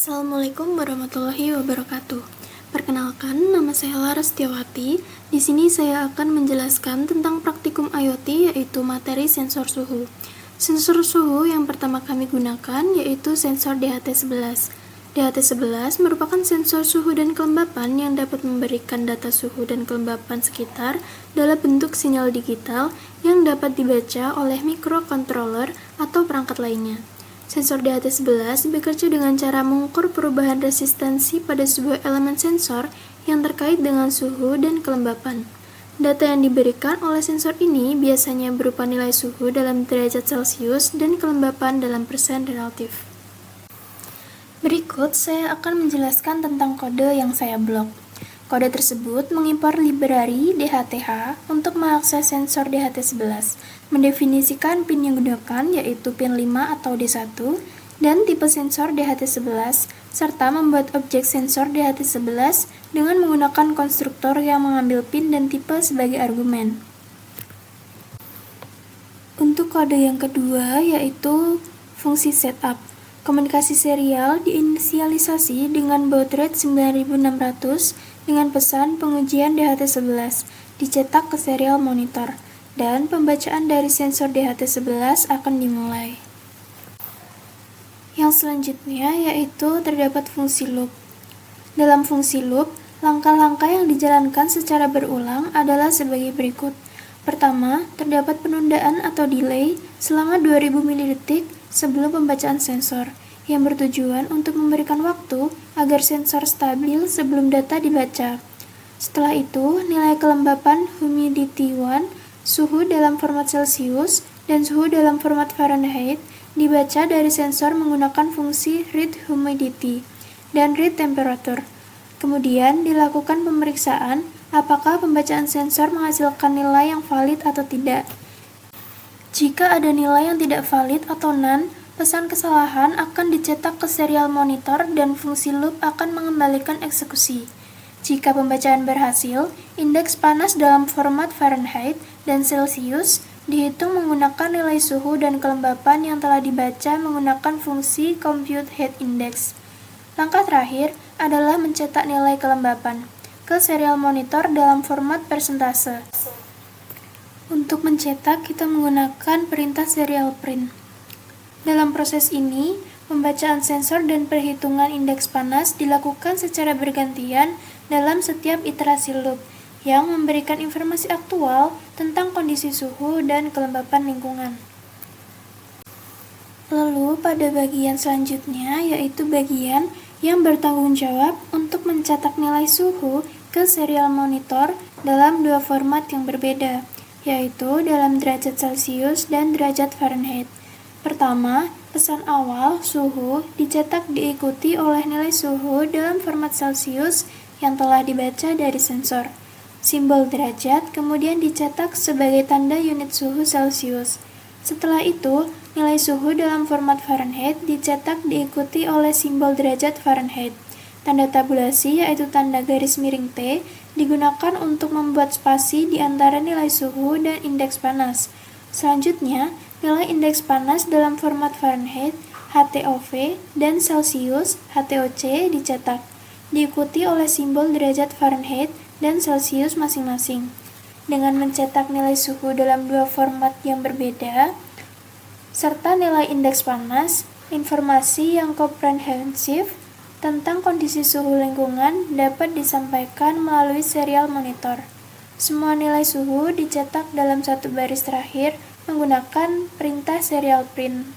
Assalamualaikum warahmatullahi wabarakatuh. Perkenalkan, nama saya Laras Setiawati. Di sini saya akan menjelaskan tentang praktikum IoT, yaitu materi sensor suhu. Sensor suhu yang pertama kami gunakan yaitu sensor DHT11. DHT11 merupakan sensor suhu dan kelembapan yang dapat memberikan data suhu dan kelembapan sekitar dalam bentuk sinyal digital yang dapat dibaca oleh microcontroller atau perangkat lainnya. Sensor DHT11 bekerja dengan cara mengukur perubahan resistansi pada sebuah elemen sensor yang terkait dengan suhu dan kelembapan. Data yang diberikan oleh sensor ini biasanya berupa nilai suhu dalam derajat Celcius dan kelembapan dalam persen relatif. Berikut saya akan menjelaskan tentang kode yang saya blok. Kode tersebut mengimpor library DHTH untuk mengakses sensor DHT11, mendefinisikan pin yang digunakan yaitu pin 5 atau D1, dan tipe sensor DHT11, serta membuat objek sensor DHT11 dengan menggunakan konstruktor yang mengambil pin dan tipe sebagai argumen. Untuk kode yang kedua yaitu fungsi setup. Komunikasi serial diinisialisasi dengan baud rate 9600 dengan pesan pengujian DHT11 dicetak ke serial monitor dan pembacaan dari sensor DHT11 akan dimulai. Yang selanjutnya yaitu terdapat fungsi loop. Dalam fungsi loop, langkah-langkah yang dijalankan secara berulang adalah sebagai berikut. Pertama, terdapat penundaan atau delay selama 2000 mD sebelum pembacaan sensor, yang bertujuan untuk memberikan waktu agar sensor stabil sebelum data dibaca. Setelah itu, nilai kelembapan humidity 1, suhu dalam format Celcius, dan suhu dalam format Fahrenheit dibaca dari sensor menggunakan fungsi read humidity dan read temperature. Kemudian dilakukan pemeriksaan apakah pembacaan sensor menghasilkan nilai yang valid atau tidak. Jika ada nilai yang tidak valid atau none, pesan kesalahan akan dicetak ke serial monitor dan fungsi loop akan mengembalikan eksekusi. Jika pembacaan berhasil, indeks panas dalam format Fahrenheit dan Celcius dihitung menggunakan nilai suhu dan kelembapan yang telah dibaca menggunakan fungsi compute heat index. Langkah terakhir adalah mencetak nilai kelembapan ke serial monitor dalam format persentase. Untuk mencetak, kita menggunakan perintah serial print. Dalam proses ini, pembacaan sensor dan perhitungan indeks panas dilakukan secara bergantian dalam setiap iterasi loop, yang memberikan informasi aktual tentang kondisi suhu dan kelembapan lingkungan. Lalu, pada bagian selanjutnya, yaitu bagian yang bertanggung jawab untuk mencetak nilai suhu ke serial monitor dalam dua format yang berbeda, yaitu dalam derajat Celcius dan derajat Fahrenheit. Pertama, pesan awal suhu dicetak diikuti oleh nilai suhu dalam format Celcius yang telah dibaca dari sensor. Simbol derajat kemudian dicetak sebagai tanda unit suhu Celcius. Setelah itu, nilai suhu dalam format Fahrenheit dicetak diikuti oleh simbol derajat Fahrenheit. Tanda tabulasi yaitu tanda garis miring T digunakan untuk membuat spasi di antara nilai suhu dan indeks panas. Selanjutnya, nilai indeks panas dalam format Fahrenheit, HTOV, dan Celcius, HTOC dicetak, diikuti oleh simbol derajat Fahrenheit dan Celcius masing-masing. Dengan mencetak nilai suhu dalam dua format yang berbeda, serta nilai indeks panas, informasi yang komprehensif tentang kondisi suhu lingkungan dapat disampaikan melalui serial monitor. Semua nilai suhu dicetak dalam satu baris terakhir menggunakan perintah serial print,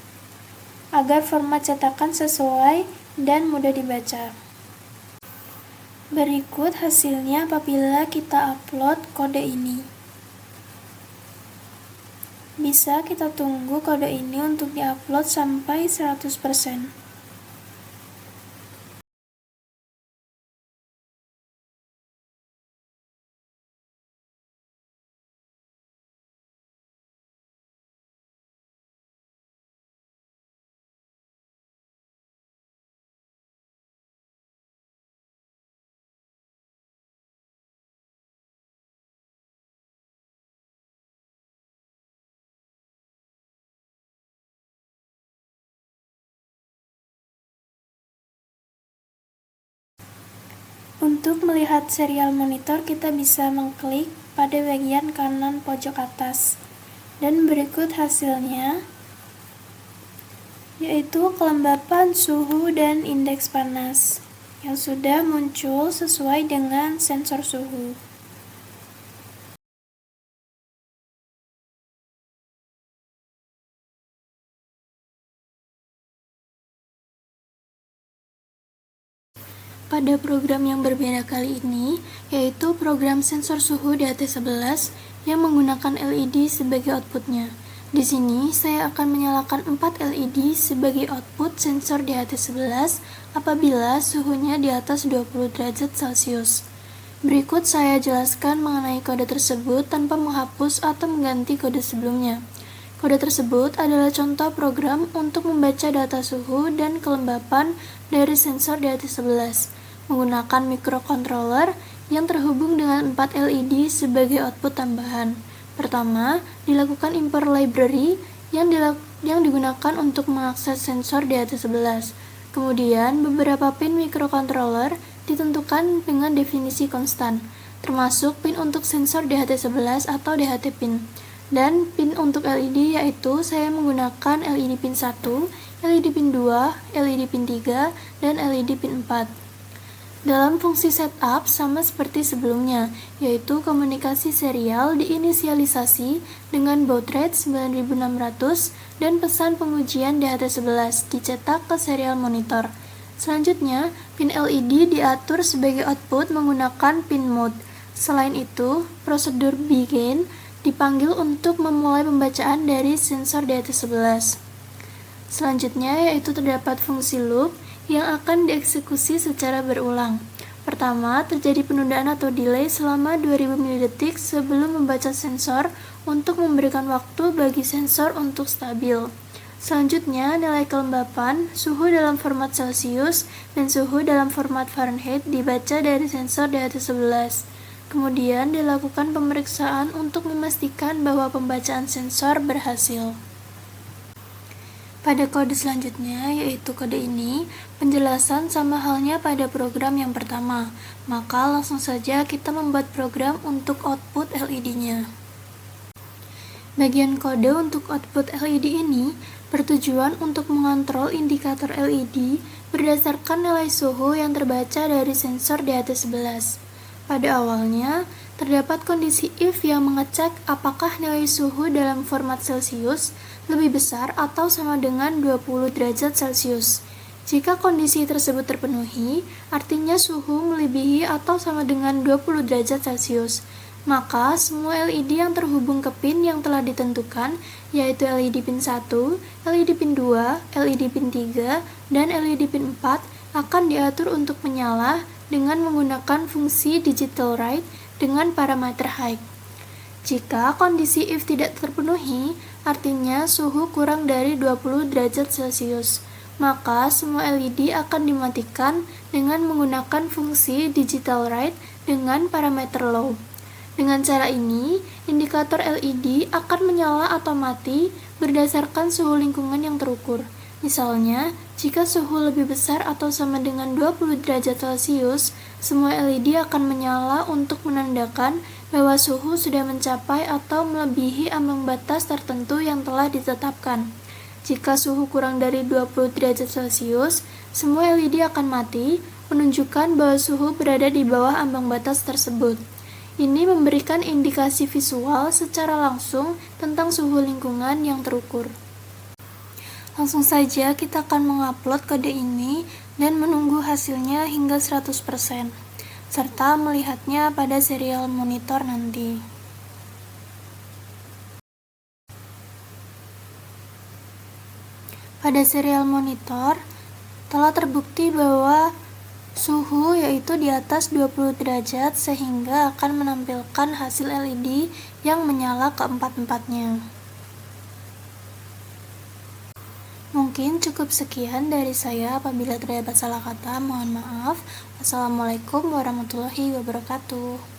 agar format cetakan sesuai dan mudah dibaca. Berikut hasilnya apabila kita upload kode ini. Bisa kita tunggu kode ini untuk diupload sampai 100%. Untuk melihat serial monitor, kita bisa mengklik pada bagian kanan pojok atas. Dan berikut hasilnya, yaitu kelembapan suhu dan indeks panas yang sudah muncul sesuai dengan sensor suhu. Pada program yang berbeda kali ini, yaitu program sensor suhu DHT11 yang menggunakan LED sebagai outputnya. Di sini, saya akan menyalakan 4 LED sebagai output sensor DHT11 apabila suhunya di atas 20 derajat Celcius. Berikut saya jelaskan mengenai kode tersebut tanpa menghapus atau mengganti kode sebelumnya. Kode tersebut adalah contoh program untuk membaca data suhu dan kelembapan dari sensor DHT11 menggunakan microcontroller yang terhubung dengan 4 LED sebagai output tambahan. Pertama, dilakukan import library yang digunakan untuk mengakses sensor DHT11. Kemudian, beberapa pin microcontroller ditentukan dengan definisi konstan, termasuk pin untuk sensor DHT11 atau DHT pin. Dan pin untuk LED yaitu saya menggunakan LED pin 1, LED pin 2, LED pin 3, dan LED pin 4. Dalam fungsi setup sama seperti sebelumnya, yaitu komunikasi serial diinisialisasi dengan baud rate 9600 dan pesan pengujian DHT11 dicetak ke serial monitor. Selanjutnya, pin LED diatur sebagai output menggunakan pin mode. Selain itu, prosedur begin dipanggil untuk memulai pembacaan dari sensor DHT11. Selanjutnya yaitu terdapat fungsi loop yang akan dieksekusi secara berulang. Pertama, terjadi penundaan atau delay selama 2000 mD sebelum membaca sensor untuk memberikan waktu bagi sensor untuk stabil. Selanjutnya, nilai kelembapan, suhu dalam format Celcius, dan suhu dalam format Fahrenheit dibaca dari sensor DHT11. Kemudian dilakukan pemeriksaan untuk memastikan bahwa pembacaan sensor berhasil. Pada kode selanjutnya, yaitu kode ini, penjelasan sama halnya pada program yang pertama. Maka langsung saja kita membuat program untuk output LED-nya. Bagian kode untuk output LED ini bertujuan untuk mengontrol indikator LED berdasarkan nilai suhu yang terbaca dari sensor DHT11. Pada awalnya, terdapat kondisi if yang mengecek apakah nilai suhu dalam format Celcius lebih besar atau sama dengan 20 derajat Celcius. Jika kondisi tersebut terpenuhi, artinya suhu melebihi atau sama dengan 20 derajat Celcius. Maka semua LED yang terhubung ke pin yang telah ditentukan, yaitu LED pin 1, LED pin 2, LED pin 3, dan LED pin 4 akan diatur untuk menyala dengan menggunakan fungsi digital write dengan parameter height. Jika kondisi if tidak terpenuhi, artinya suhu kurang dari 20 derajat Celcius, maka semua LED akan dimatikan dengan menggunakan fungsi digital write dengan parameter low. Dengan cara ini, indikator LED akan menyala atau mati berdasarkan suhu lingkungan yang terukur. Misalnya, jika suhu lebih besar atau sama dengan 20 derajat Celcius, semua LED akan menyala untuk menandakan bahwa suhu sudah mencapai atau melebihi ambang batas tertentu yang telah ditetapkan. Jika suhu kurang dari 20 derajat Celcius, semua LED akan mati, menunjukkan bahwa suhu berada di bawah ambang batas tersebut. Ini memberikan indikasi visual secara langsung tentang suhu lingkungan yang terukur. Langsung saja kita akan mengupload kode ini dan menunggu hasilnya hingga 100%, serta melihatnya pada serial monitor nanti. Pada serial monitor, telah terbukti bahwa suhu yaitu di atas 20 derajat sehingga akan menampilkan hasil LED yang menyala keempat-empatnya. Mungkin cukup sekian dari saya. Apabila terdapat salah kata, mohon maaf. Wassalamualaikum warahmatullahi wabarakatuh.